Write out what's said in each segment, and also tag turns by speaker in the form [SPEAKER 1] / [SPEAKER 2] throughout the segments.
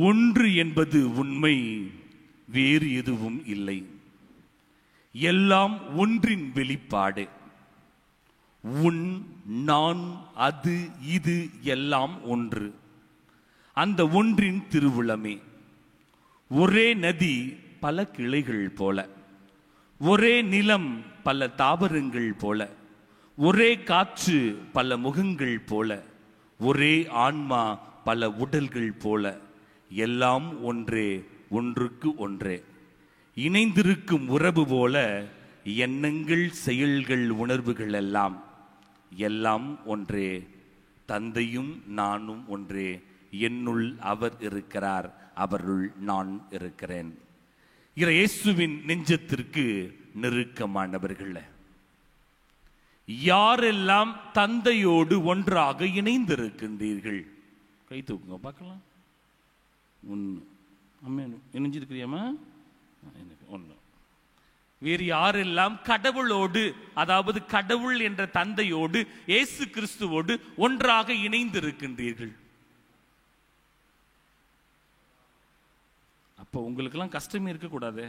[SPEAKER 1] ஒன்று என்பது உண்மை, வேறு எதுவும் இல்லை. எல்லாம் ஒன்றின் வெளிப்பாடு. உன், நான், அது, இது எல்லாம் ஒன்று. அந்த ஒன்றின் திருவுளமே. ஒரே நதி பல கிளைகள் போல, ஒரே நிலம் பல தாவரங்கள் போல, ஒரே காற்று பல முகங்கள் போல, ஒரே ஆன்மா பல உடல்கள் போல, எல்லாம் ஒன்றே, ஒன்றுக்கு ஒன்றே. இணைந்திருக்கும் உறவு போல எண்ணங்கள், செயல்கள், உணர்வுகள் எல்லாம் ஒன்றே. தந்தையும் நானும் ஒன்றே. என்னுள் அவர் இருக்கிறார், அவருள் நான் இருக்கிறேன். இயேசுவின் நெஞ்சத்திற்கு நெருக்கமானவர்கள் யாரெல்லாம் தந்தையோடு ஒன்றாக இணைந்திருக்கின்றீர்கள்? கை தூக்குங்க பார்க்கலாம். இணைஞ்சிருக்கிறியாமா? ஒன்று. வேறு யாரெல்லாம் கடவுளோடு, அதாவது கடவுள் என்ற தந்தையோடு, இயேசு கிறிஸ்துவோடு ஒன்றாக இணைந்திருக்கின்றீர்கள்? அப்போ உங்களுக்கெல்லாம் கஷ்டமே இருக்கக்கூடாது.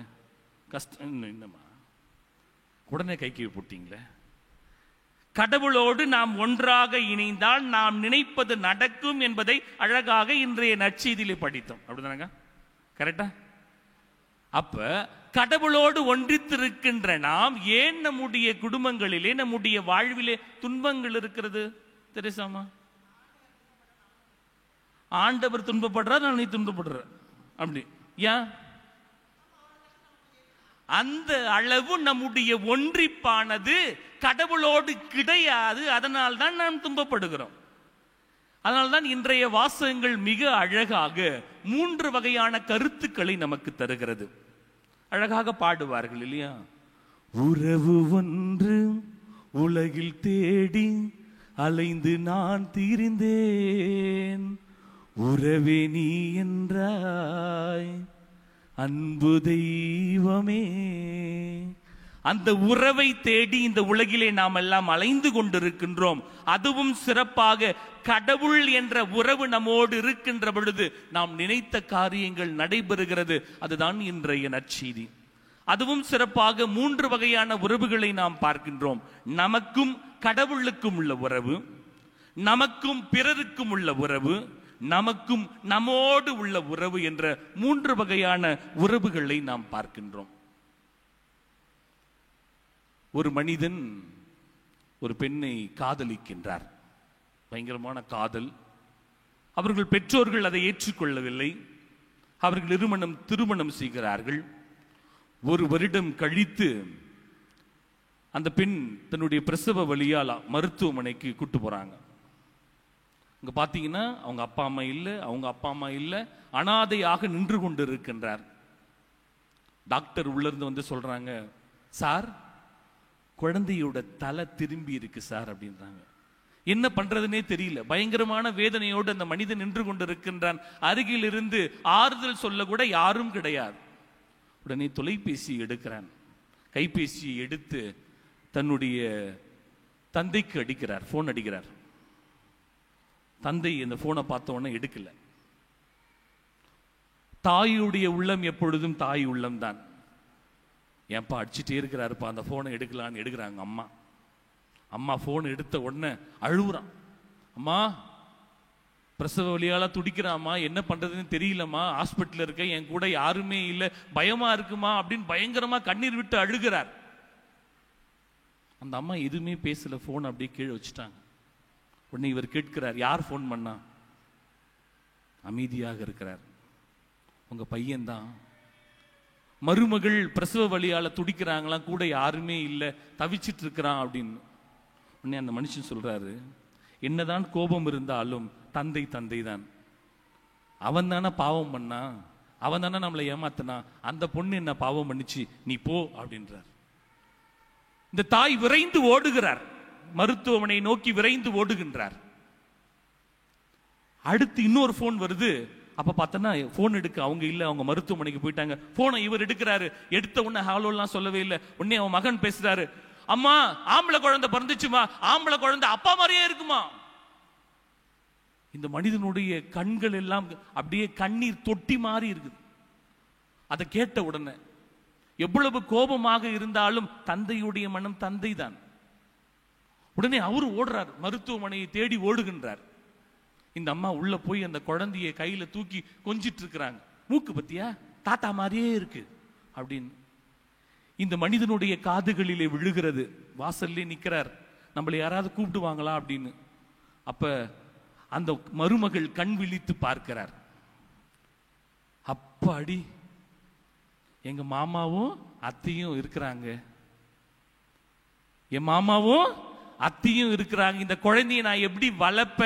[SPEAKER 1] கஷ்டம் என்னம்மா உடனே கைக்கு போட்டீங்களே. கடவுளோடு நாம் ஒன்றாக இணைந்தால் நாம் நினைப்பது நடக்கும் என்பதை அழகாக இன்றைய நற்செய்தியிலே படித்தோம். அப்படிதானங்க? கரெக்டா? அப்ப கடவுளோடு ஒன்றித்திருக்கின்ற நாம் ஏன் நம்முடைய குடும்பங்களிலே, நம்முடைய வாழ்விலே துன்பங்கள் இருக்கிறது? தெரியுமா? ஆண்டவர் துன்பப்படுறார், நான் நீ துன்பப்படுற. அப்படி ஏன்? அந்த அளவு நம்முடைய ஒன்றிப்பானது கடவுளோடு கிடையாது. அதனால் தான் நாம் துன்பப்படுகிறோம். அதனால்தான் இன்றைய வாசகங்கள் மிக அழகாக 3 வகையான கருத்துக்களை நமக்கு தருகிறது. அழகாக பாடுவார்கள் இல்லையா? உறவு ஒன்று உலகில் தேடி அலைந்து நான் திரிந்தேன், உறவே நீ என்றாய் அன்பு தெய்வமே. அந்த உறவை தேடி இந்த உலகிலே நாம் எல்லாம் அலைந்து கொண்டிருக்கின்றோம். அதுவும் சிறப்பாக கடவுள் என்ற உறவு நம்மோடு இருக்கின்ற பொழுது நாம் நினைத்த காரியங்கள் நடைபெறுகிறது. அதுதான் இன்றைய நற்செய்தி. அதுவும் சிறப்பாக 3 வகையான உறவுகளை நாம் பார்க்கின்றோம். நமக்கும் கடவுளுக்கும் உள்ள உறவு, நமக்கும் பிறருக்கும் உள்ள உறவு, நமக்கும் நம்மோடு உள்ள உறவு என்ற 3 வகையான உறவுகளை நாம் பார்க்கின்றோம். ஒரு மனிதன் ஒரு பெண்ணை காதலிக்கின்றார். பயங்கரமான காதல். அவர்கள் பெற்றோர்கள் அதை ஏற்றுக்கொள்ளவில்லை. அவர்கள் திருமணம் செய்கிறார்கள். 1 வருடம் கழித்து அந்த பெண் தன்னுடைய பிரசவ வலியால் மருத்துவமனைக்கு கூட்டு போறாங்க. இங்க பாத்தீங்கன்னா அவங்க அப்பா அம்மா இல்லை, அவங்க அப்பா அம்மா இல்லை, அனாதையாக நின்று கொண்டு இருக்கின்றார். டாக்டர் உள்ள இருந்து வந்து சொல்றாங்க, சார் குழந்தையோட தலை திரும்பி இருக்கு சார் அப்படின்றாங்க. என்ன பண்றதுன்னே தெரியல. பயங்கரமான வேதனையோடு அந்த மனிதன் நின்று கொண்டு இருக்கின்றான். அருகில் இருந்து ஆறுதல் சொல்ல கூட யாரும் கிடையாது. உடனே தொலைபேசி எடுக்கிறான். கைபேசியை எடுத்து தன்னுடைய தந்தைக்கு அடிக்கிறார், போன் அடிக்கிறார். தந்தை இந்த போனை பார்த்த உடனே எடுக்கல. தாயுடைய உள்ளம் எப்பொழுதும் தாய் உள்ளம் தான். ஏன்பா அடிச்சுட்டே இருக்கிறாருப்பா, அந்த போனை எடுக்கலான்னு எடுக்கிறாங்க அம்மா. அம்மா போன் எடுத்த உடனே அழுகுறான். அம்மா பிரசவ வலியால துடிக்கிறாம்மா, என்ன பண்றதுன்னு தெரியலம்மா, ஹாஸ்பிட்டல் இருக்க, என் கூட யாருமே இல்லை, பயமா இருக்குமா அப்படின்னு பயங்கரமா கண்ணீர் விட்டு அழுகிறார். அந்த அம்மா எதுவுமே பேசல, போன் அப்படியே கீழே வச்சுட்டாங்க. உடனே இவர் கேட்கிறார், யார் போன் பண்ணா? அமைதியாக இருக்கிறார். உங்க பையன்தான். மருமகள் பிரசவ வலியால துடிக்கிறாங்களாம், கூட யாருமே இல்லை, தவிச்சிட்டு இருக்கிறான் அப்படின்னு. உடனே அந்த மனுஷன் சொல்றாரு, என்னதான் கோபம் இருந்தாலும் தந்தை தந்தை தான். அவன் தானே பாவம் பண்ணா, அவன் தானே நம்மளை ஏமாத்தினா, அந்த பொண்ணு என்ன பாவம் பண்ணிச்சு, நீ போ அப்படின்றார். இந்த தாய் விரைந்து ஓடுகிறார், மருத்துவமனை நோக்கி விரைந்து ஓடுகின்றார். அடுத்து இன்னொரு போன் வருது. அப்ப பார்த்தனா போன் எடுக்க அவங்க இல்ல, அவங்க மருத்துவமனைக்கு போயிட்டாங்க. போனை இவர் எடுக்கிறாரு. எடுத்த உடனே ஹாலோலாம் சொல்லவே இல்லை. உடனே அவன் மகன் பேசுறாரு, அம்மா ஆம்பளை குழந்தை பிறந்துச்சுமா, ஆம்பளை குழந்தை அப்பா மாதிரியே இருக்குமா. இந்த மனிதனுடைய கண்கள் எல்லாம் அப்படியே கண்ணீர் தொட்டி மாறி இருக்குது. அதை கேட்ட உடனே எவ்வளவு கோபமாக இருந்தாலும் தந்தையுடைய மனம் தந்தை தான். உடனே அவரு ஓடுறார், மருத்துவமனையை தேடி ஓடுகின்றார். இந்த அம்மா உள்ள போய் அந்த குழந்தைய கையில தூக்கி கொஞ்சிட்டு இருக்கிறாங்க. மூக்கு பத்தியா தாத்தா மாதிரியே இருக்கு அப்படின்னு இந்த மனிதனுடைய காதுகளிலே விழுகிறது. வாசல்லே நிக்கிறார், நம்மளை யாராவது கூப்பிடுவாங்களா அப்படின்னு. அப்ப அந்த மருமகள் கண் விழித்து பார்க்கிறார். அப்பாடி, எங்க மாமாவும் அத்தையும் இருக்கிறாங்க, என் மாமாவும் அத்தையும் இருக்கிறாங்க. இந்த குழந்தைய நான் எப்படி வளர்ப்ப,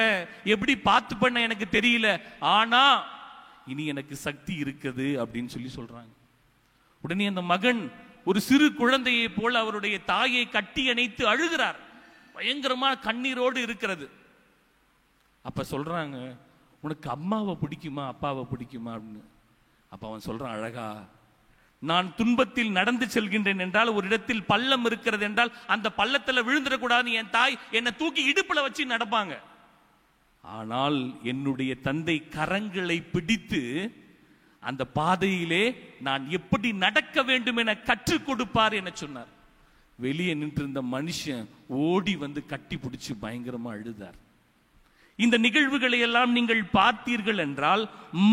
[SPEAKER 1] எப்படி பார்த்து பண்ண எனக்கு தெரியல, ஆனா இனி எனக்கு சக்தி இருக்குது அப்படின்னு சொல்லி சொல்றாங்க. உடனே அந்த மகன் ஒரு சிறு குழந்தையை போல அவருடைய தாயை கட்டி அணைத்து அழுகிறார். பயங்கரமா கண்ணீரோடு இருக்கிறது. அப்ப சொல்றாங்க, உனக்கு அம்மாவை பிடிக்குமா அப்பாவை பிடிக்குமா அப்படின்னு. அப்ப அவன் சொல்றான் அழகா, நான் துன்பத்தில் நடந்து செல்கின்றேன் என்றால், ஒரு இடத்தில் பள்ளம் இருக்கிறது என்றால் அந்த பள்ளத்துல விழுந்துடக்கூடாது, என் தாய் என்னை தூக்கி இடுப்புல வச்சு நடப்பாங்க. ஆனால் என்னுடைய தந்தை கரங்களை பிடித்து அந்த பாதையிலே நான் எப்படி நடக்க வேண்டும் என கற்றுக் கொடுப்பார் என சொன்னார். வெளியே நின்று இருந்த மனுஷன் ஓடி வந்து கட்டி பிடிச்சு பயங்கரமா அழுதார். இந்த நிகழ்வுகளை எல்லாம் நீங்கள் பார்த்தீர்கள் என்றால்,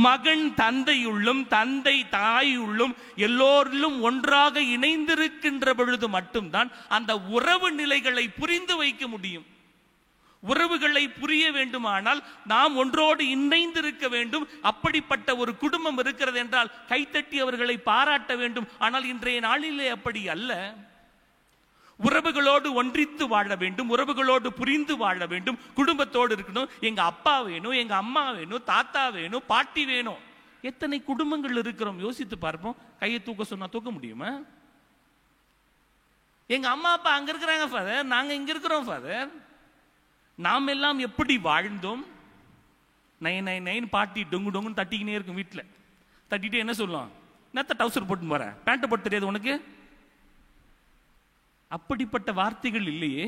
[SPEAKER 1] மகன் தந்தையுள்ளும் தந்தை தாயுள்ளும் எல்லோரிலும் ஒன்றாக இணைந்திருக்கின்ற பொழுது மட்டும்தான் அந்த உறவு நிலைகளை புரிந்து வைக்க முடியும். உறவுகளை புரிய வேண்டுமானால் நாம் ஒன்றோடு இணைந்திருக்க வேண்டும். அப்படிப்பட்ட ஒரு குடும்பம் இருக்கிறது என்றால் கைத்தட்டி அவர்களை பாராட்ட வேண்டும். ஆனால் இன்றைய நாளிலே அப்படி அல்ல. உறவுகளோடு ஒன்றித்து வாழ வேண்டும், உறவுகளோடு புரிந்து வாழ வேண்டும், குடும்பத்தோடு இருக்கணும். எங்க அப்பா வேணும், எங்க அம்மா வேணும், தாத்தா வேணும், பாட்டி வேணும். எத்தனை குடும்பங்கள் இருக்கிறோம் யோசித்து பார்ப்போம். கையை தூக்க சொன்னா தூக்க முடியுமா? எங்க அம்மா அப்பா அங்க இருக்கிறாங்க ஃபாதர், நாங்க இங்க இருக்கிறோம் ஃபாதர். நாம் எல்லாம் எப்படி வாழ்ந்தோம்? நைன் நைன் நைன் பாட்டி டொங்கு டொங்குன்னு தட்டிக்கினே இருக்கும். வீட்டுல தட்டிட்டு என்ன சொல்லுவோம்? என்னத்த டவுசர் போட்டு வர, பேண்ட் போட்டு தெரியாது உனக்கு? அப்படிப்பட்ட வார்த்தைகள் இல்லையே.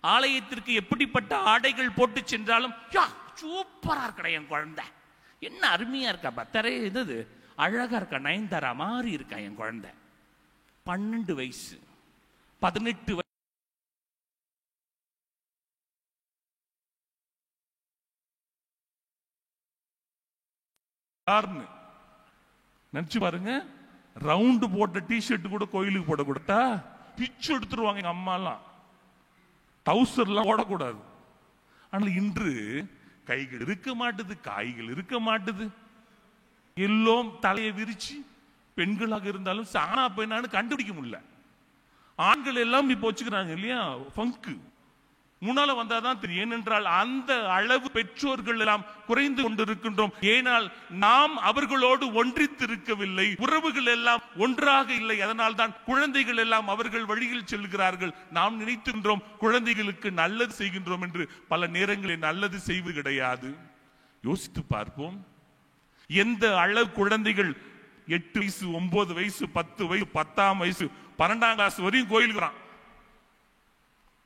[SPEAKER 1] ஆலயத்திற்கு எப்படிப்பட்ட ஆடைகள் போட்டு சென்றாலும் சூப்பரா இருக்கா என் குழந்தை, என்ன அருமையா இருக்கா, பத்தரை இது அழகா இருக்கா, நயன்தாரா மாதிரி இருக்கா என் குழந்தை. 12 வயசு 18 வயசு நினைச்சு பாருங்க. ரவுண்டு போட்ட டிஷர்ட் கூட கோயிலுக்கு போட கொடுத்தா பிச்சு எடுத்துருவாங்க எங்க அம்மா எல்லாம். டவுசர்லாம் போடக்கூடாது. ஆனால் இன்று கைகள் இருக்க மாட்டுது, காய்கள் இருக்க மாட்டுது, எல்லாம் தலையை விரிச்சு, பெண்களாக இருந்தாலும் சாணா பெண்ணான்னு கண்டுபிடிக்க முடியல. ஆண்கள் எல்லாம் இப்ப வச்சுக்கிறாங்க இல்லையா ஃபங்கு. முன்னால வந்தாதான் தெரியும். ஏனென்றால் அந்த அளவு பெற்றோர்கள் எல்லாம் குறைந்து கொண்டிருக்கின்றோம். ஏனால் நாம் அவர்களோடு ஒன்றித்து இருக்கவில்லை, உறவுகள் எல்லாம் ஒன்றாக இல்லை. அதனால் தான் குழந்தைகள் எல்லாம் அவர்கள் வழியில் செல்கிறார்கள். நாம் நினைத்துகின்றோம் குழந்தைகளுக்கு நல்லது செய்கின்றோம் என்று. பல நேரங்களில் நல்லது செய்வது கிடையாது. யோசித்து பார்ப்போம். எந்த அளவு குழந்தைகள் 8 வயசு 9 வயசு 10 வயசு 10ஆம் வயசு 12ஆம் கிளாஸ் வரையும் கோயிலுக்கு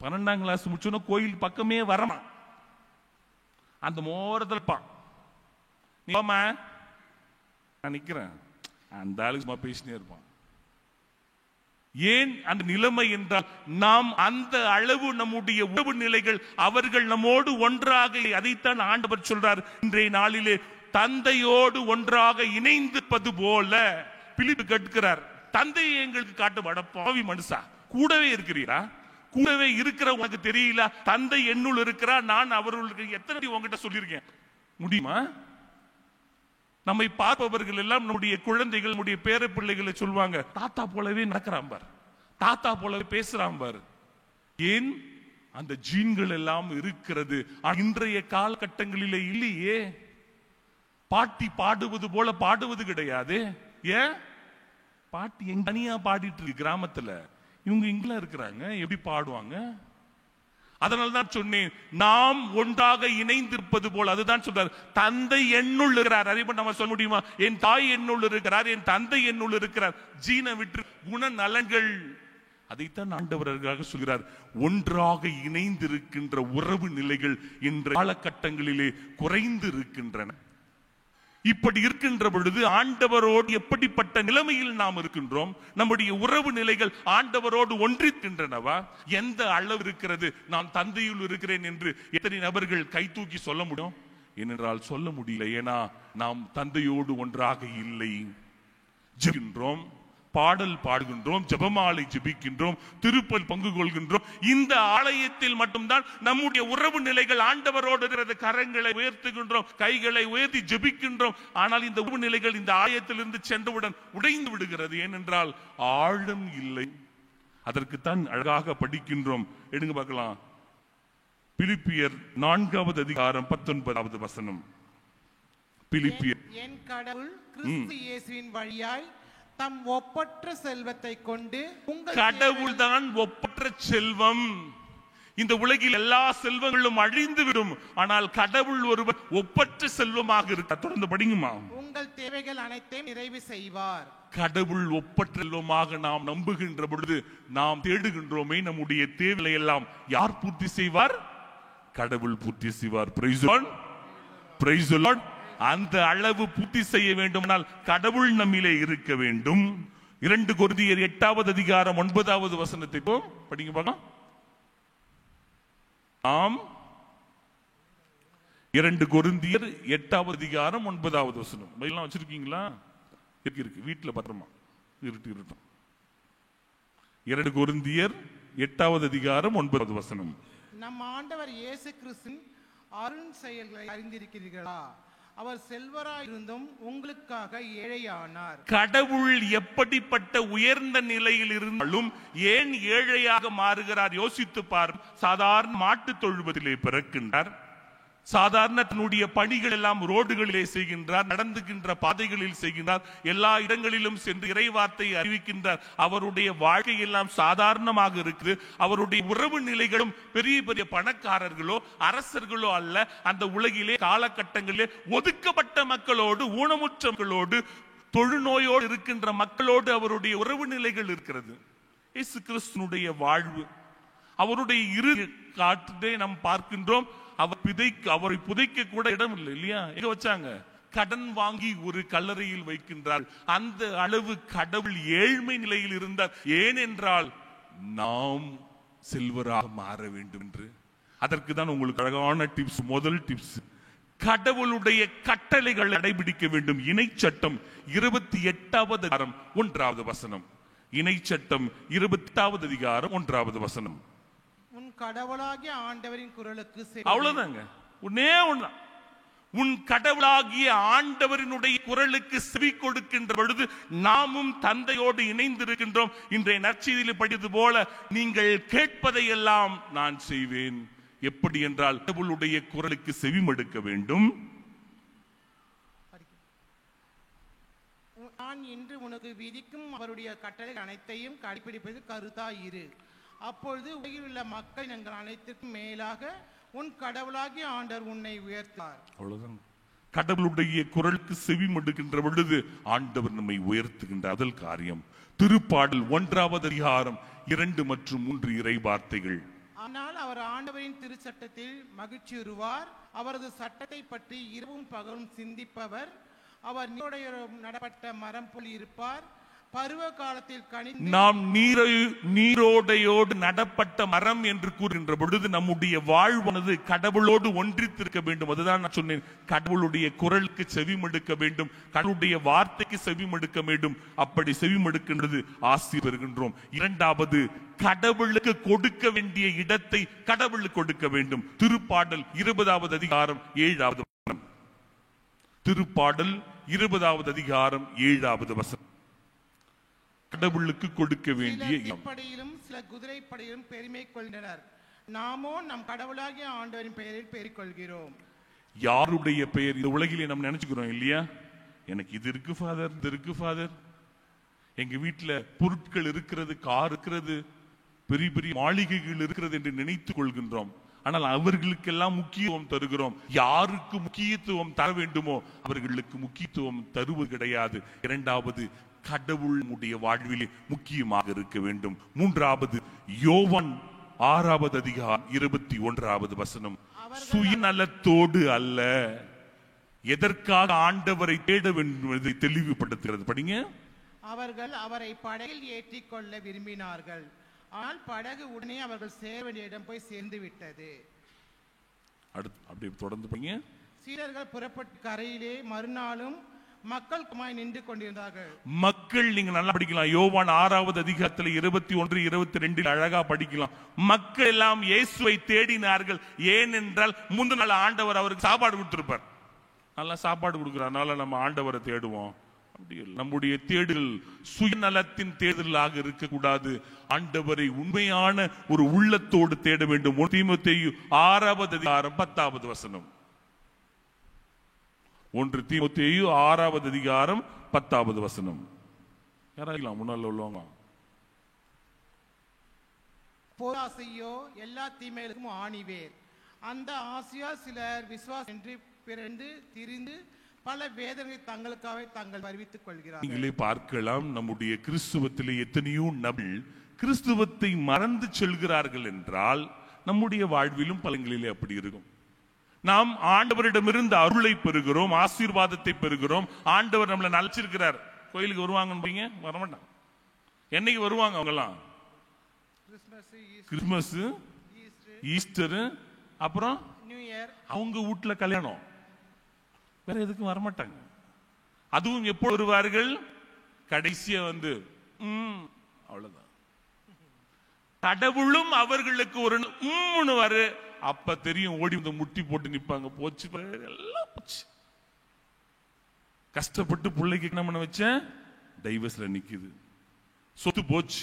[SPEAKER 1] 12ஆம் கிளாஸ் முடிச்சோன்னா கோயில் பக்கமே வரமா, அந்த மோரத்தில் இருப்பான். நான் நிக்கிறேன், அந்த ஆளு சும்மா பேசினே இருப்பான். ஏன் அந்த நிலைமை என்றால், நாம் அந்த அளவு நம்முடைய உறவு நிலைகள் அவர்கள் நம்மோடு ஒன்றாக, அதைத்தான் ஆண்டவர் சொல்றார் இன்றைய நாளிலே. தந்தையோடு ஒன்றாக இணைந்திருப்பது போல பிலிப்பு கேட்கிறார். தந்தையை எங்களுக்கு காட்ட பாவி மனுஷா, கூடவே இருக்கிறீரா? கூடவே இருக்கிற உனக்கு தெரியல? தந்தை என்னுள் இருக்கிறார், நான் அவர்களுக்கு எத்தனை உங்ககிட்ட சொல்லியிருக்கேன், முடியுமா? நம்மை பார்ப்பவர்கள் எல்லாம் நம்முடைய குழந்தைகள், நம்முடைய பேர பிள்ளைகளை சொல்வாங்க, தாத்தா போலவே நடக்கிறான் பார், தாத்தா போலவே பேசுறான் பார். ஏன்? அந்த ஜீன்கள் எல்லாம் இருக்கிறது. இன்றைய காலகட்டங்களிலே இல்லையே. பாட்டி பாடுவது போல பாடுவது கிடையாது. ஏன்? பாட்டி எங்க தனியா பாடிட்டு இருக்கு கிராமத்துல, இவங்க இங்கல இருக்கிறாங்க, எப்படி பாடுவாங்க? அதனால்தான் சொன்னேன், நாம் ஒன்றாக இணைந்திருப்பது போல. அதுதான் சொல்றார், தந்தை என்னுள் இருக்கிறார். அதே போல நம்ம சொல்ல முடியுமா? என் தாய் என்னுள் இருக்கிறார், என் தந்தை என்னுள் இருக்கிறார். ஜீனை விட்டு குண நலன்கள் அதைத்தான் ஆண்டவராக சொல்கிறார். ஒன்றாக இணைந்திருக்கின்ற உறவு நிலைகள் இன்ற காலகட்டங்களிலே குறைந்து இருக்கின்றன. இப்படி இருக்கின்ற பொழுது ஆண்டவரோடு எப்படிப்பட்ட நிலைமையில் நாம் இருக்கின்றோம்? நம்முடைய உறவு நிலைகள் ஆண்டவரோடு ஒன்றிருக்கின்றனவா? எந்த அளவு இருக்கிறது? நான் தந்தையில் இருக்கிறேன் என்று எத்தனை நபர்கள் கை தூக்கி சொல்ல முடியும்? ஏனென்றால் சொல்ல முடியல. ஏன்னா நாம் தந்தையோடு ஒன்றாக இல்லை. ஜெபிக்கின்றோம், பாடல் பாடுகின்றோம், ஜெபமாலை ஜெபிக்கின்றோம், திருப்பல் பங்கு கொள்கின்றோம். இந்த ஆலயத்தில் மட்டும்தான் நம்முடைய உறவு நிலைகள் ஆண்டவரோடு இருக்கிறது. கரங்களை உயர்த்துகின்றோம், கைகளை உயர்த்தி ஜெபிக்கின்றோம். ஆனால் இந்த உறவு நிலைகள் இந்த ஆலயத்திலிருந்து சென்றவுடன் உடைந்து விடுகிறது. ஏனென்றால் ஆழம் இல்லை. அதற்குத்தான் அழகாக படிக்கின்றோம். எடுங்க பார்க்கலாம். பிலிப்பியர் 4வது அதிகாரம் 19வது வசனம். பிலிப்பியர்,
[SPEAKER 2] என் கடவுள் கிறிஸ்து இயேசுவின் வழியாய் தம் ஒப்பற்ற செல்வத்தை கொண்டு
[SPEAKER 1] கடவுள் தான் ஒப்பற்ற செல்வம். இந்த உலகில் எல்லா செல்வங்களும் அழிந்துவிடும், ஆனால் கடவுள் ஒருவர் ஒப்பற்ற செல்வமாக இருக்கிறார். தொடர்ந்து படிங்குமா.
[SPEAKER 2] உங்கள் தேவைகள் அனைத்தையும் நிறைவு செய்வார். கடவுள்
[SPEAKER 1] ஒப்பற்ற செல்வமாக நாம் நம்புகின்ற பொழுது நாம் தேடுகின்றோமே, நம்முடைய தேவைகளை எல்லாம் யார் பூர்த்தி செய்வார்? கடவுள் பூர்த்தி செய்வார். Praise the Lord, praise the Lord. அந்த அளவு பூர்த்தி செய்ய வேண்டுமானால் கடவுள் நம்மிலே இருக்க வேண்டும். 2 கொரிந்தியர் 8வது அதிகாரம் 9வது வசனத்தை படிங்க பார்க்கலாம். ஆம், 2 கொரிந்தியர் 8வது அதிகாரம் 9வது வசனம். பைபிள்லாம் வச்சிருக்கீங்களா? இருக்கு, வீட்டுல பத்திரமா இருக்கட்டும். 2 கொரிந்தியர் 8வது அதிகாரம் 9வது வசனம்.
[SPEAKER 2] நம் ஆண்டவர் இயேசு கிறிஸ்துவின் அருள் செயல்களை அறிந்திருக்கிறீர்களா? அவர் செல்வராயிருந்தும் உங்களுக்காக ஏழையானார்.
[SPEAKER 1] கடவுள் எப்படிப்பட்ட உயர்ந்த நிலையில் இருந்தாலும் ஏன் ஏழையாக மாறுகிறார்? யோசித்து பார். சாதாரண மாட்டு தொழுவத்திலே பிறக்கின்றார். சாதாரண தன்னுடைய பணிகள் எல்லாம் ரோடுகளிலே செய்கின்றார், நடந்துகின்ற பாதைகளில் செய்கின்றார், எல்லா இடங்களிலும் சென்று இறைவார்த்தை அறிவிக்கின்றார். அவருடைய வாழ்க்கை எல்லாம் சாதாரணமாக இருக்குது. அவருடைய உறவு நிலைகளும் பெரிய பெரிய பணக்காரர்களோ அரசர்களோ அல்ல. அந்த உலகிலே காலகட்டங்களிலே ஒதுக்கப்பட்ட மக்களோடு, ஊனமுற்ற மக்களோடு, தொழுநோயோடு இருக்கின்ற மக்களோடு அவருடைய உறவு நிலைகள் இருக்கிறது. இயேசு கிறிஸ்துனுடைய வாழ்வு, அவருடைய இரு காட்டிலே நாம் பார்க்கின்றோம். அவரை புதைக்க கூட இடம் இல்லை இல்லையா? எங்க வச்சாங்க? கடன் வாங்கி ஒரு கல்லறையில் வைக்கின்றார். அந்த அளவு கடவுள் ஏழ்மை நிலையில் இருந்தார். ஏனென்றால் நாம் செல்வராக மாற வேண்டும் என்று. அதற்கு தான் உங்களுக்கு அழகான டிப்ஸ். முதல் டிப்ஸ், கடவுளுடைய கட்டளைகள் கடைபிடிக்க வேண்டும். இணைச்சட்டம் 28வது அதிகாரம் 1வது வசனம். இணைச்சட்டம் 28வது அதிகாரம் 1வது வசனம்.
[SPEAKER 2] கடவுளாகிய ஆண்டவரின் குரலுக்கு
[SPEAKER 1] அவ்வளவுதாங்க. ஒன்னே ஒண்ணு, உன் கடவுளாகிய ஆண்டவரினுடைய குரலுக்கு செவி கொடுக்கின்ற பொழுது நாமும் தந்தையோடு இணைந்திருக்கின்றோம். இன்றைய நற்செய்தியில் படித்தது போல, நீங்கள் கேட்பதை எல்லாம் நான் செய்வேன். எப்படி என்றால் கடவுளுடைய குரலுக்கு செவி மடுக்க வேண்டும்.
[SPEAKER 2] நான் இன்று உனக்கு விதிக்கும் அவருடைய கட்டளை அனைத்தையும் கடைபிடிப்பது கருத்தாயிரு. அப்பொழுது உலகில் உள்ள மக்கள் எங்கள் அனைத்திற்கும் மேலாக உன் கடவுளாகிய ஆண்டவர் உன்னை உயர்த்தார்.
[SPEAKER 1] அவ்வளவுதான். கடவுளுடைய குரலுக்கு செவி மடுக்கின்ற பொழுது ஆண்டவர் நம்மை உயர்த்துகின்ற அதல் காரியம். திருப்பாடல் 1வது அதிகாரம் 2 மற்றும் 3 இறை வார்த்தைகள்.
[SPEAKER 2] ஆனால் அவர் ஆண்டவரின் திருச்சட்டத்தில் மகிழ்ச்சியுறுவார். அவரது சட்டத்தை பற்றி இரவும் பகலும் சிந்திப்பவர். அவர் நடப்பட்ட மரம் போல் இருப்பார். பருவ காலத்தில்
[SPEAKER 1] நாம் நீரோடையோடு நடப்பட்ட மரம் என்று கூறுகின்ற பொழுது நம்முடைய வாழ்வானது கடவுளோடு ஒன்றித்திருக்க வேண்டும். அதுதான் நான் சொன்னேன். கடவுளுடைய குரலுக்கு செவிமடுக்க வேண்டும், கடவுளுடைய வார்த்தைக்கு செவிமடுக்க வேண்டும். அப்படி செவிமடுக்கின்றது ஆசி பெறுகின்றோம். 2வது, கடவுளுக்கு கொடுக்க வேண்டிய இடத்தை கடவுளுக்கு கொடுக்க வேண்டும். திருப்பாடல் 20வது அதிகாரம் 7வது வசனம். திருப்பாடல் 20வது அதிகாரம் 7வது வசனம். கடவுளுக்கு கொடுக்க வேண்டிய
[SPEAKER 2] படையிலும் சில குதிரைப்படையிலும் பெருமை கொள்கின்றனர். நாமோ நம் கடவுளாகிய ஆண்டவரின் பெயரில் பெருக்கொள்கிறோம்.
[SPEAKER 1] யாருடைய பெயர் இந்த உலகிலே நம்ம நினைச்சுக்கிறோம் இல்லையா? எனக்கு இது இருக்கு ஃபாதர், இது இருக்கு ஃபாதர், எங்க வீட்டுல பொருட்கள் இருக்கிறது, கார் இருக்கிறது, பெரிய பெரிய மாளிகைகள் இருக்கிறது என்று நினைத்துக் கொள்கின்றோம். ஆனால் அவர்களுக்கெல்லாம் முக்கியத்துவம் தருகிறோம். யாருக்கு முக்கியத்துவம் தர வேண்டுமோ அவர்களுக்கு முக்கியத்துவம் தருவது கிடையாது. 2வது, கடவுள் உடைய வாழ்விலே முக்கியமாக இருக்க வேண்டும். மூன்றாவது, யோவான் 6வது அதிகாரம் 21வது வசனம். சுயநலத்தோடு அல்ல, எதற்காக ஆண்டவரை தேட வேண்டும் என்பதை தெளிவுபடுத்துகிறது. படிங்க.
[SPEAKER 2] அவர்கள் அவரை படகில் ஏற்றிக் கொள்ள விரும்பினார்கள், ஆனால் படகு உடனே அவர்கள் சேர வேண்டிய இடம் போய் சேர்ந்து விட்டது.
[SPEAKER 1] அடுத்து அப்படியே தொடர்ந்து படிங்க.
[SPEAKER 2] சீடர்கள் புறப்பட்டு கரையிலே மறுநாளும் மக்கள் குமாய் நின்று கொண்டிருந்தார்கள்.
[SPEAKER 1] மக்கள், நீங்க நல்லா படிக்கலாம். யோவான் 6வது அதிகாரத்தில் 21, 22 அழகா படிக்கலாம். மக்கள் எல்லாம் இயேசுவை தேடினார்கள். ஏனென்றால் முந்தின நாள் ஆண்டவர் அவருக்கு சாப்பாடு கொடுத்திருப்பார். நல்லா சாப்பாடு கொடுக்கிறார், அதனால நம்ம ஆண்டவரை தேடுவோம். அப்படி இல்லை. நம்முடைய தேடல் சுயநலத்தின் தேடலாக இருக்கக்கூடாது. ஆண்டவரை உண்மையான ஒரு உள்ளத்தோடு தேட வேண்டும். தீமோத்தேயு 6வது அதிகாரம் 10வது வசனம். 1 தீமோத்தேயு 6வது அதிகாரம் 10வது வசனம். யாராவது முன்னால உள்ளவங்க.
[SPEAKER 2] போராசையோ எல்லா தீமைகளுக்கும் ஆணிவேர். அந்த ஆசையால் சிலர் விசுவாசம் என்று பிறந்து திரிந்து பல வேதனை தங்களுக்காக தாங்கள் அறிவித்துக் கொள்கிறார்கள். நீங்களே
[SPEAKER 1] பார்க்கலாம், நம்முடைய கிறிஸ்துவத்திலே எத்தனையோ நபர்கள் கிறிஸ்துவத்தை மறந்து செல்கிறார்கள் என்றால் நம்முடைய வாழ்விலும் பலங்களிலே அப்படி இருக்கும். நாம் ஆண்டவரிடமிருந்து அருளை பெறுகிறோம், ஆசீர்வாதத்தை பெறுகிறோம். ஆண்டவர் நம்மளை நலச்சிருக்கிறார். கோயிலுக்கு வருவாங்க, வரமாட்டாங்க. என்னைக்கு வருவாங்க அவங்கெல்லாம்? கிறிஸ்துமஸ், ஈஸ்டர், அப்புறம்
[SPEAKER 2] நியூ இயர். அவங்க
[SPEAKER 1] வீட்டுல கல்யாணம், வேற எதுக்கும் வரமாட்டாங்க. அதுவும் எப்போ வருவார்கள்? கடைசியா வந்து அவ்வளவுதான். கடவுளும் அவர்களுக்கு ஒரு வரு, அப்ப தெரியும். ஓடி வந்து முட்டி போட்டு நிப்பாங்க. போச்சு, எல்லாம் போச்சு. கஷ்டப்பட்டு பிள்ளைக்கு என்ன பண்ண வச்ச, டைவர்ஸ்ல நிக்குது. சொத்து போச்சு,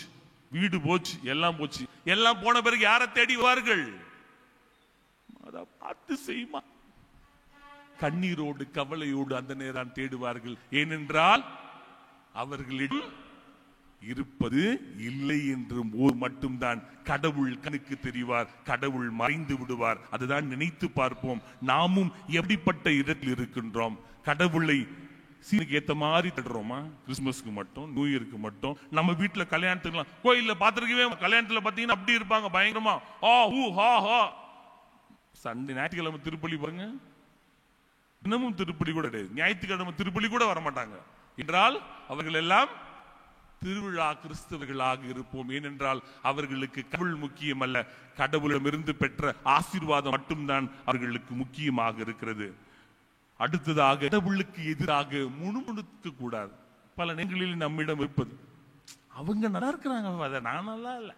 [SPEAKER 1] வீடு போச்சு, எல்லாம் போச்சு. எல்லாம் போன பிறகு யாரை தேடி வருவார்கள்? பார்த்து செய்யுமா, கண்ணீரோடு கவலையோடு அந்த நேரம் தேடுவார்கள். ஏனென்றால் அவர்களிடம் இருப்பது இல்லை என்று மட்டும்தான் கடவுள் கண்ணுக்கு தெரிவார். கடவுள் மறைந்து விடுவார். அதுதான் நினைத்து பார்ப்போம். நாமும் எப்படிப்பட்ட இடத்தில் இருக்கின்றோம்? கடவுளை சீனுக்கு ஏத்த மாதிரி தேடுறோமா? கிறிஸ்துமஸ்க்கு மட்டும், நியூ இயருக்கு மட்டும். நம்ம வீட்டுல கல்யாணத்துக்குலாம், கோயில்ல பாத்துருக்கவே, கல்யாணத்துல பாத்தீங்கன்னா அப்படி இருப்பாங்க பயங்கரமா. சண்டே ஞாயிற்றுக்கிழமை திருப்பலி பாருங்க, தினமும் திருப்பலி கூட கிடையாது. ஞாயிற்றுக்கிழமை திருப்பலி கூட வரமாட்டாங்க. என்றால் அவர்கள் எல்லாம் திருவிழா கிறிஸ்தவர்களாக இருப்போம். ஏனென்றால் அவர்களுக்கு கடவுள் முக்கியம் அல்ல, கடவுளிடமிருந்து பெற்ற ஆசீர்வாதம் மட்டும்தான் அவர்களுக்கு முக்கியமாக இருக்கிறது. அடுத்ததாக, கடவுளுக்கு எதிராக முணுமுணுக்க கூடாது. பல நேரங்களில் நம்மிடம் இருப்பது, அவங்க நல்லா இருக்கிறாங்க, நான் நல்லா இல்ல,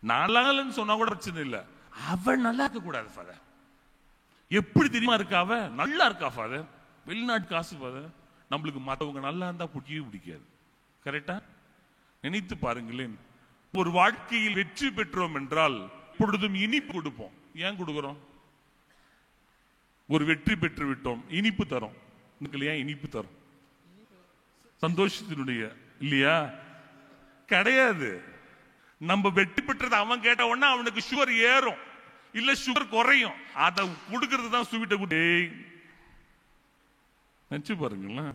[SPEAKER 1] நல்லா இல்லைன்னு சொன்னா கூட பிரச்சனை இல்லை, அவன் நல்லா இருக்க கூடாது ஃபாதர். எப்படி தெரியுமா இருக்கா? அவ நல்லா இருக்கா ஃபாதர், வெளிநாட்டு காசு ஃபாதர். நம்மளுக்கு மற்றவங்க நல்லா இருந்தா பிடிக்கவே பிடிக்காது. கரெக்டா? நினைத்து பாருங்களேன். ஒரு வாழ்க்கையில் வெற்றி பெற்றோம் என்றால் பொழுதும் இனிப்பு கொடுப்போம். ஏன் கொடுக்கிறோம்? ஒரு வெற்றி பெற்று விட்டோம், இனிப்பு தரும். ஏன் இனிப்பு தரும்? சந்தோஷத்தினுடைய இல்லையா? கிடையாது. நம்ம வெற்றி பெற்றது அவன் கேட்ட உடனே அவனுக்கு சுகர் ஏறும், இல்ல சுகர் குறையும். அதை கொடுக்கிறது தான் ஸ்வீட்டை கூட. நினைச்சு பாருங்களேன்,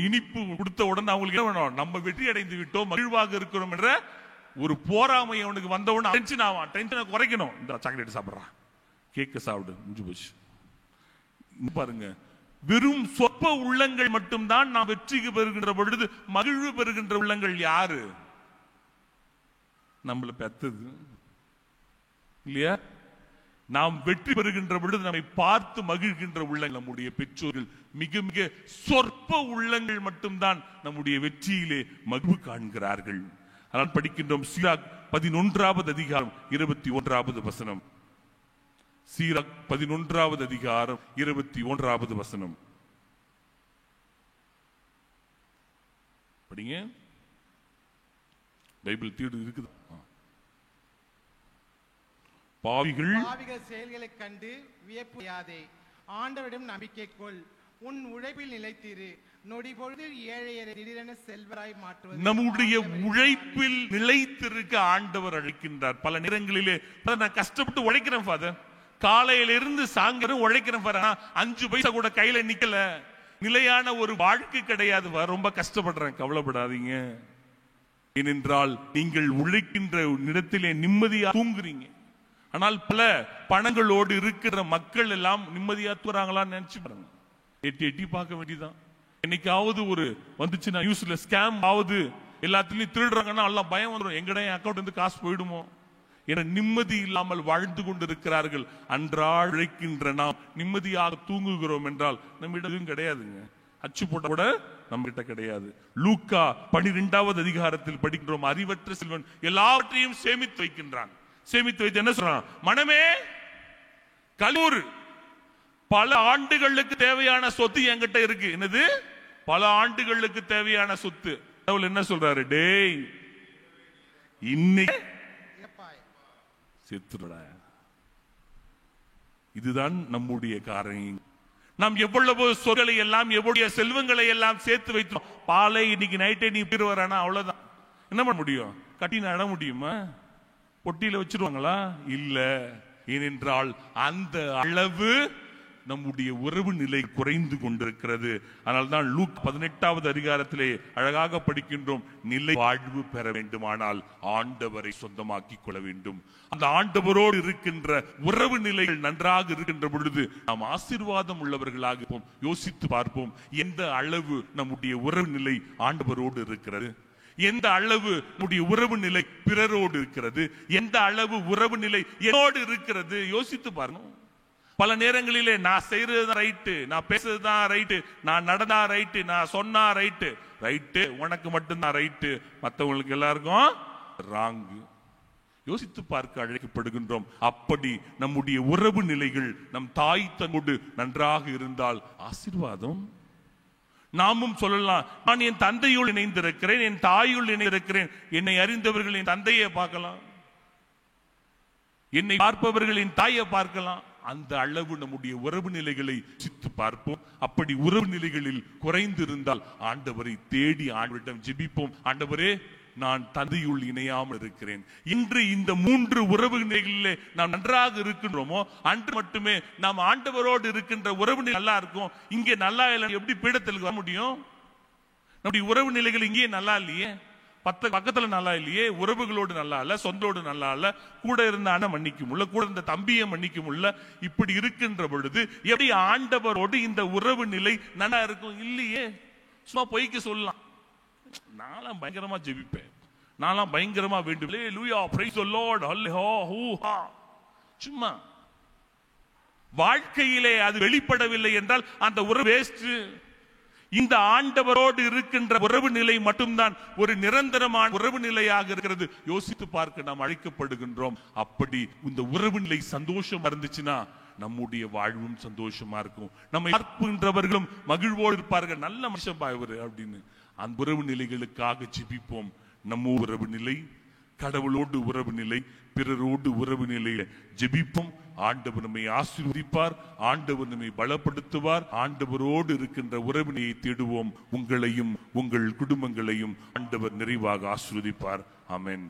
[SPEAKER 1] இனிப்பு கொடுத்த உடனே அவங்களுக்கு என்ன வேணும்? நம்ம வெற்றி அடைந்து விட்டோம், மகிழ்வாக இருக்கிறோம் என்ற ஒரு போராமை அவனுக்கு வந்த உடனே டென்ஷன் ஆவான். டென்ஷனை குறைக்கணும். இந்த சாக்லேட் சாப்பிட்றான், கேக்க சாப்பிடு, முடிஞ்சு போச்சு. பாருங்க, வெறும் சொற்ப உள்ளங்கள் மட்டும்தான் நாம் வெற்றிக்கு பெறுகின்ற பொழுது மகிழ்வு பெறுகின்ற உள்ளங்கள் யாரு? நம்மளை பெத்தது இல்லையா? நாம் வெற்றி பெறுகின்ற பொழுது நம்மை பார்த்து மகிழ்கின்ற உள்ளங்கள் நம்முடைய பெற்றோர்கள். மிக மிக சொற்ப உள்ளங்கள் மட்டும்தான் நம்முடைய வெற்றியிலே மகிழ்வு காண்கிறார்கள். அதனால் படிக்கின்றோம் சீராக் 11வது அதிகாரம் 21வது வசனம். சீராக் 11வது அதிகாரம் 21வது வசனம் படிங்க. பைபிள் தீடு இருக்குது. பாவிகள்
[SPEAKER 2] செயல்களை கண்டு வியப்படையாதே, ஆண்டவரிடம் நம்பிக்கை கொள், உன் உழைப்பில் நிலைத்திரு, நொடி பொழுதில் ஏழையரை திடீரென செல்வராய் மாற்றுவது.
[SPEAKER 1] நம்முடைய உழைப்பில் நிலைத்திருக்க ஆண்டவர் அழைக்கின்றார். பல நேரங்களிலே நான் கஷ்டப்பட்டு உழைக்கிறேன் ஃபாதர், காலையில இருந்து சாயங்காலம் உழைக்கிறேன் ஃபாதர், 5 பைசா கூட கையில நிக்கல, நிலையான ஒரு வாழ்க்கை கிடையாது. ரொம்ப கஷ்டப்படுறேன், கவலைப்படாதீங்க. ஏனென்றால் நீங்கள் உழைக்கின்ற இடத்திலே நிம்மதியா தூங்குறீங்க. ஆனால் பல பணங்களோடு இருக்கிற மக்கள் எல்லாம் நிம்மதியா தூங்குறாங்களான்னு நினைச்சு பாருங்க. எட்டி எட்டி பார்க்க வேண்டியதான். என்னைக்காவது ஒரு வந்துச்சுன்னா நியூஸ்ல ஸ்கேம் ஆகுது, எல்லாத்துலயும் திருடுறாங்கன்னா எல்லாம் பயம் வந்துடும், எங்கடா என் அக்கௌண்ட் இருந்து காசு போயிடுமோ என நிம்மதி இல்லாமல் வாழ்ந்து கொண்டிருக்கிறார்கள். அன்றாட உழைக்கின்ற நாம் நிம்மதியாக தூங்குகிறோம் என்றால் நம்மிடம் எதுவும் கிடையாதுங்க. அச்சு போட்ட கூட நம்ம கிட்ட கிடையாது. லூக்கா 12வது அதிகாரத்தில் படிக்கிறோம், அறிவற்ற செல்வன் எல்லாவற்றையும் சேமித்து வைக்கின்றான். சேமித்து வைத்து என்ன சொல்றான்? மனமே கலூர், பல ஆண்டுகளுக்கு தேவையான சொத்து என்கிட்ட இருக்கு. என்னது? பல ஆண்டுகளுக்கு தேவையான சொத்து. என்ன சொல்றாரு? டேய் இன்னைக்கு செத்துடா. இதுதான் நம்முடைய காரணம். நாம் எவ்வளவு சொற்களை எல்லாம், எவ்வளவு செல்வங்களை எல்லாம் சேர்த்து வைத்தோம். பாலை இன்னைக்கு நைட்டே நீ வரானா அவ்வளவுதான். என்ன பண்ண முடியும்? கட்டி நட முடியுமா? பொட்டியில வச்சிருவாங்களா? இல்ல. ஏனென்றால் அந்த அளவு நம்முடைய உறவு நிலை குறைந்து கொண்டிருக்கிறது. அதனால்தான் லூக் 18வது அதிகாரத்திலே அழகாக படிக்கின்றோம், நிலை வாழ்வு பெற வேண்டுமானால் ஆண்டவரை சொந்தமாக்கிக் கொள்ள வேண்டும். அந்த ஆண்டவரோடு இருக்கின்ற உறவு நிலைகள் நன்றாக இருக்கின்ற பொழுது நாம் ஆசீர்வாதம் உள்ளவர்களாக இருப்போம். யோசித்து பார்ப்போம், எந்த அளவு நம்முடைய உறவு நிலை ஆண்டவரோடு இருக்கிறது, எந்த அளவு நம்முடைய உறவு நிலை பிறரோடு இருக்கிறது, எந்த அளவு உறவு நிலை என்னோடு இருக்கிறது. யோசித்து பாருங்க. பல நேரங்களிலே நான் செய்யறது ரைட்டு, நான் பேசுறது தான் ரைட்டு, நான் நடந்தா ரைட்டு, நான் சொன்னா ரைட்டு. ரைட்டு உனக்கு மட்டும்தான் ரைட்டு, மற்றவங்களுக்கு எல்லாருக்கும் ராங்கு. யோசித்து பார்க்க அழைக்கப்படுகின்றோம். அப்படி நம்முடைய உறவு நிலைகள் நம் தாய் தன்னோடு நன்றாக இருந்தால் ஆசீர்வாதம். நாமும் சொல்லலாம், நான் என் தந்தையுள் இணைந்திருக்கிறேன், என் தாயுள் இணைந்திருக்கிறேன். என்னை அறிந்தவர்கள் என் தந்தையை பார்க்கலாம், என்னை பார்ப்பவர்கள் என் தாயை பார்க்கலாம். அந்த அளவு நம்முடைய உறவு நிலைகளை சித்து பார்ப்போம். அப்படி உறவு நிலைகளில் குறைந்திருந்தால் ஆண்டவரை தேடி ஆண்டவரிடம் ஜெபிப்போம். ஆண்டவரே, நான் தந்தையுள் இணையாமல் இருக்கிறேன். இன்று இந்த 3 உறவு நிலைகளிலே நாம் நன்றாக இருக்கின்றோமோ அன்று மட்டுமே நாம் ஆண்டவரோடு இருக்கின்ற உறவு நிலை நல்லா இருக்கும். இங்கே நல்லா இல்லை, எப்படி பீடத்தில் வர முடியும்? நம்முடைய உறவு நிலைகள் இங்கே நல்லா இல்லையே, பக்கத்துல நல்லா இல்லையே, உறவுகளோடு நல்லா இல்ல, சொந்தோடு நல்லா இல்ல, கூட இருந்த அண்ணன் மன்னிக்க முடியல, கூட இருந்த தம்பியை மன்னிக்க முடியல. இப்படி இருக்கின்ற பொழுது எப்படி ஆண்டவரோடு இந்த உறவு நிலை நல்லா இருக்கும்? இல்லையே. சும்மா பொய்க்கு சொல்லலாம், நான்லாம் பயங்கரமா ஜெபிப்பேன், நான்லாம் பயங்கரமா வேண்டும், சும்மா வாழ்க்கையிலே அது வெளிப்படவில்லை என்றால் அந்த உறவு வேஸ்ட். இந்த ஆண்டவரோடு இருக்கின்ற உறவு நிலை மட்டும்தான் ஒரு நிரந்தரமான உறவு நிலையாக இருக்கிறது. யோசித்து பார்க்க நாம் அழைக்கப்படுகின்றோம். அப்படி இந்த உறவு நிலை சந்தோஷம் இருந்துச்சுன்னா நம்முடைய வாழ்வும் சந்தோஷமா இருக்கும். நம்மை பார்க்கின்றவர்களும் மகிழ்வோடு இருப்பார்கள், நல்ல மனுஷன் பாய்வர் அப்படின்னு. அந்த உறவு நிலைகளுக்காக ஜெபிப்போம். நம்ம உறவு நிலை, கடவுளோடு உறவு நிலை, பிறரோடு உறவு நிலையில ஜெபிப்போம். ஆண்டவர் நம்மை ஆசீர்வதிப்பார், ஆண்டவர் நம்மை பலப்படுத்துவார். ஆண்டவரோடு இருக்கின்ற உறவு நிலையை தேடுவோம். உங்களையும் உங்கள் குடும்பங்களையும் ஆண்டவர் நிறைவாக ஆசீர்வதிப்பார். ஆமென்.